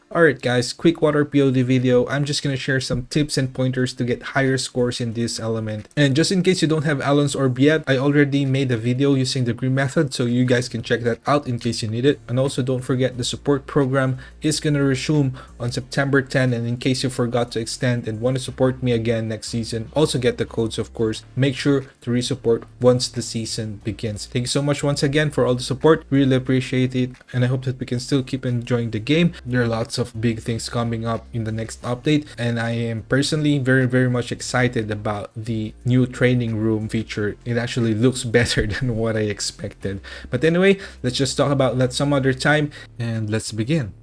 Alright guys, quick water POD video. I'm just gonna share some tips and pointers to get higher scores in this element. And just in case you don't have Alon's Orb yet, I already made a video using the green method, so you guys can check that out in case you need it. And also don't forget the support program is gonna resume on September 10, and in case you forgot to extend and want to support me again next season, also get the codes of course. Make sure to resupport once the season begins. Thank you so much once again for all the support. Really appreciate it, and I hope that we can still keep enjoying the game. There are lots of big things coming up in the next update, and I am personally very much excited about the new training room feature. It actually looks better than what I expected. But anyway, let's just talk about that some other time, and let's begin.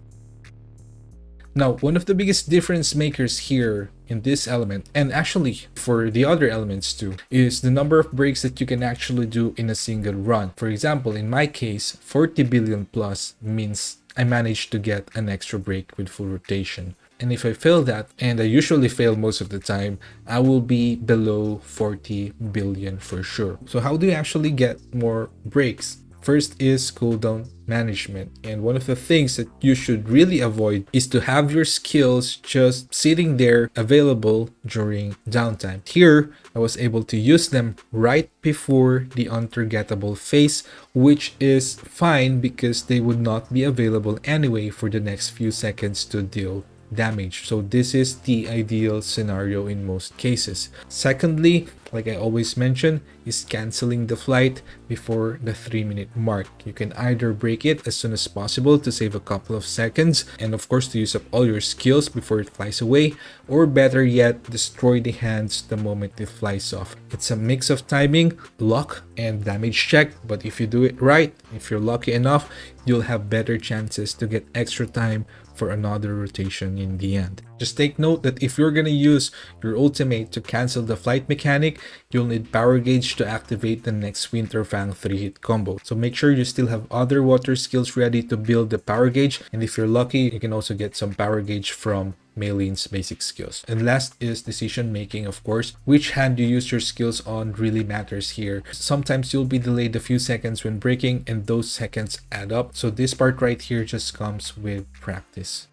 Now, one of the biggest difference makers here in this element, and actually for the other elements too, is the number of breaks that you can actually do in a single run. For example, in my case, 40 billion plus means I managed to get an extra break with full rotation. And if I fail that, and I usually fail most of the time, I will be below 40 billion for sure. So how do you actually get more breaks? First is cooldown management, and one of the things that you should really avoid is to have your skills just sitting there available during downtime. Here, I was able to use them right before the untargetable phase, which is fine because they would not be available anyway for the next few seconds to deal damage. So this is the ideal scenario in most cases. Secondly, like I always mention, is canceling the flight before the 3-minute mark. You can either break it as soon as possible to save a couple of seconds, and of course to use up all your skills before it flies away, or better yet, destroy the hands the moment it flies off. It's a mix of timing, luck, and damage check, but if you do it right, if you're lucky enough, you'll have better chances to get extra time for another rotation in the end. Just take note that if you're gonna use your ultimate to cancel the flight mechanic, you'll need Power Gauge to activate the next Winter Fang 3-hit combo. So make sure you still have other water skills ready to build the Power Gauge, and if you're lucky, you can also get some Power Gauge from Maylene's basic skills. And last is decision making, of course. Which hand you use your skills on really matters here. Sometimes you'll be delayed a few seconds when breaking, and those seconds add up. So this part right here just comes with practice.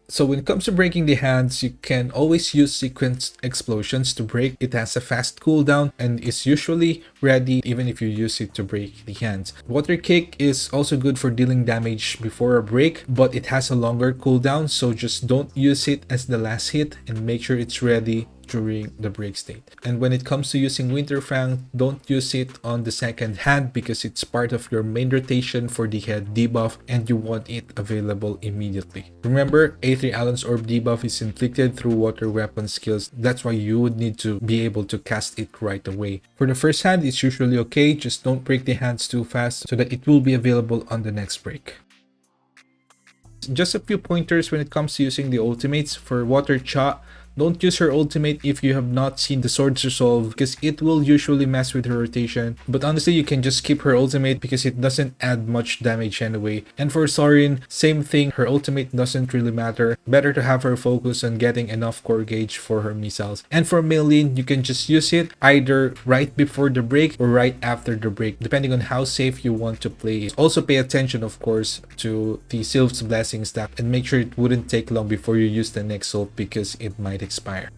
So when it comes to breaking the hands, you can always use sequenced explosions to break. It has a fast cooldown and is usually ready even if you use it to break the hands. Water kick is also good for dealing damage before a break, but it has a longer cooldown, so just don't use it as the last hit and make sure it's ready during the break state. And when it comes to using Winter Fang, don't use it on the second hand because it's part of your main rotation for the head debuff and you want it available immediately. Remember, A3 Alon's Orb debuff is inflicted through water weapon skills. That's why you would need to be able to cast it right away. For the first hand, it's usually okay, just don't break the hands too fast so that it will be available on the next break. Just a few pointers when it comes to using the ultimates. For Water Cha, don't use her ultimate if you have not seen the Swords Resolve because it will usually mess with her rotation. But honestly, you can just skip her ultimate because it doesn't add much damage anyway. And for Sorin, same thing, her ultimate doesn't really matter. Better to have her focus on getting enough core gauge for her missiles. And for Maylene, you can just use it either right before the break or right after the break, depending on how safe you want to play it. Also pay attention, of course, to the Sylph's Blessing stack and make sure it wouldn't take long before you use the next ult because it might expire.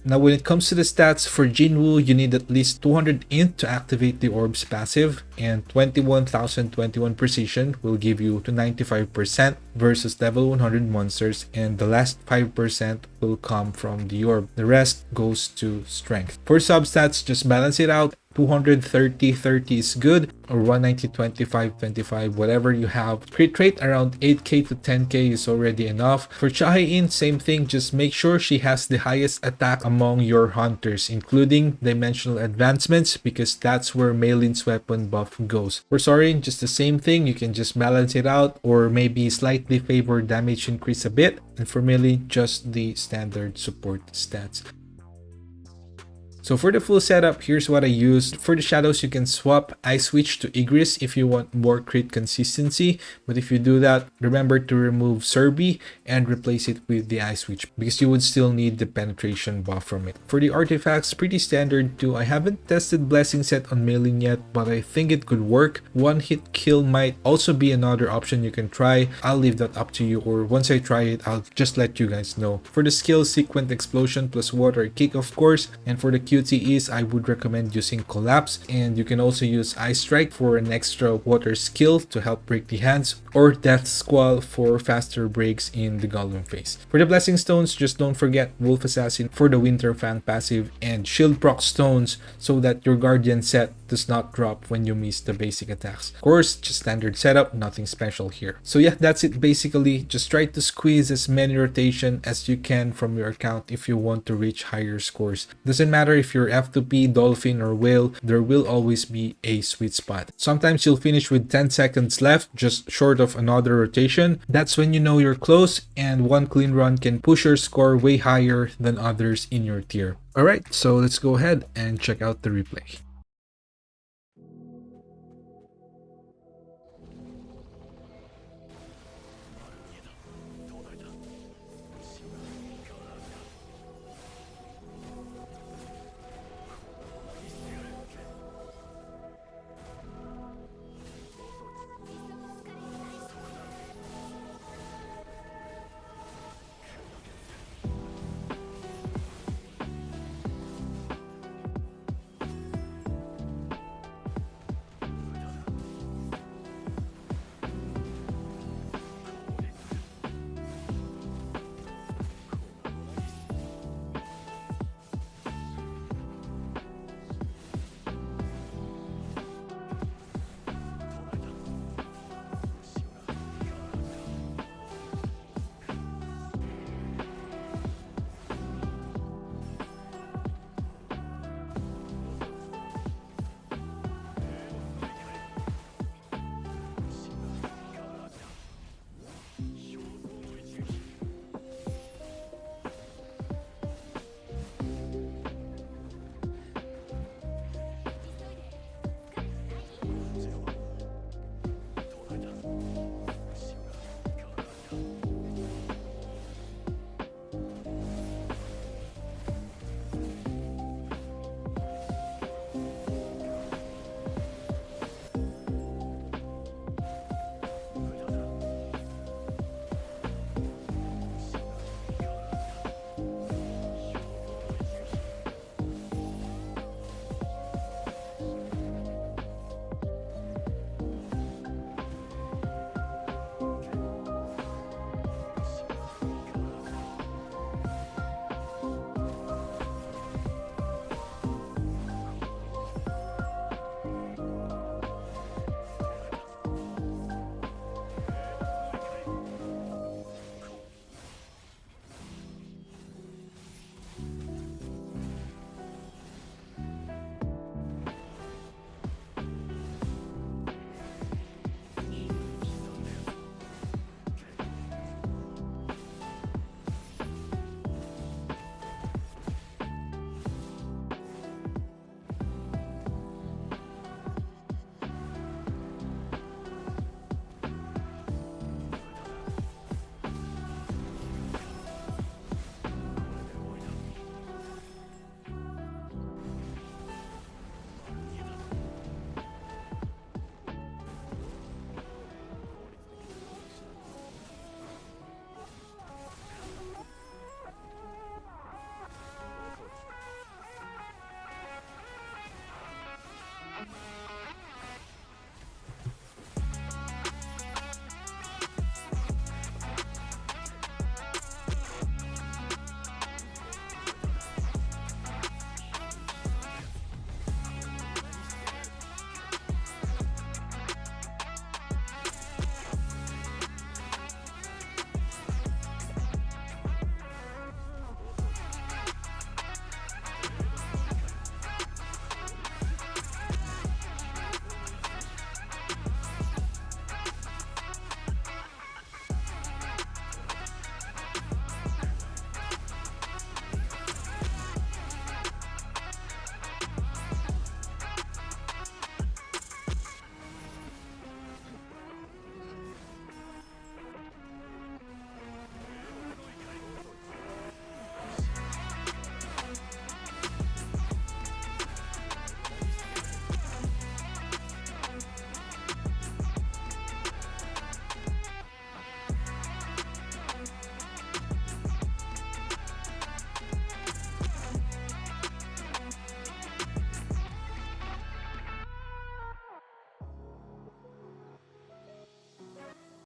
Now when it comes to the stats, for Jinwoo, you need at least 200 int to activate the orb's passive, and 21,021 precision will give you to 95% versus level 100 monsters, and the last 5% will come from the orb. The rest goes to strength. For substats, just balance it out. 230 30 is good, or 190 25 25, whatever you have. Crit rate around 8k to 10k is already enough. For Chahain, same thing, just make sure she has the highest attack among your hunters, including dimensional advancements, because that's where Maylene's weapon buff goes. For Sorin, just the same thing, you can just balance it out or maybe slightly favor damage increase a bit, and for Maylene, just the standard support stats. So for the full setup, here's what I used. For the shadows, you can swap Ice Switch to Igris if you want more crit consistency. But if you do that, remember to remove Serbi and replace it with the Ice Switch because you would still need the penetration buff from it. For the artifacts, pretty standard too. I haven't tested Blessing Set on Mailing yet, but I think it could work. One hit kill might also be another option you can try. I'll leave that up to you, or once I try it, I'll just let you guys know. For the skill, Sequent Explosion plus Water Kick of course, and for the QTEs, I would recommend using Collapse, and you can also use Ice Strike for an extra water skill to help break the hands, or Death Squall for faster breaks in the Golem phase. For the Blessing Stones, just don't forget Wolf Assassin for the Winter Fang passive, and Shield Proc Stones so that your Guardian set does not drop when you miss the basic attacks. Of course, just standard setup, nothing special here. So yeah, that's it basically. Just try to squeeze as many rotation as you can from your account if you want to reach higher scores. Doesn't matter if you're F2P, Dolphin, or Whale, there will always be a sweet spot. Sometimes you'll finish with 10 seconds left, just short of another rotation. That's when you know you're close, and one clean run can push your score way higher than others in your tier. Alright, so let's go ahead and check out the replay.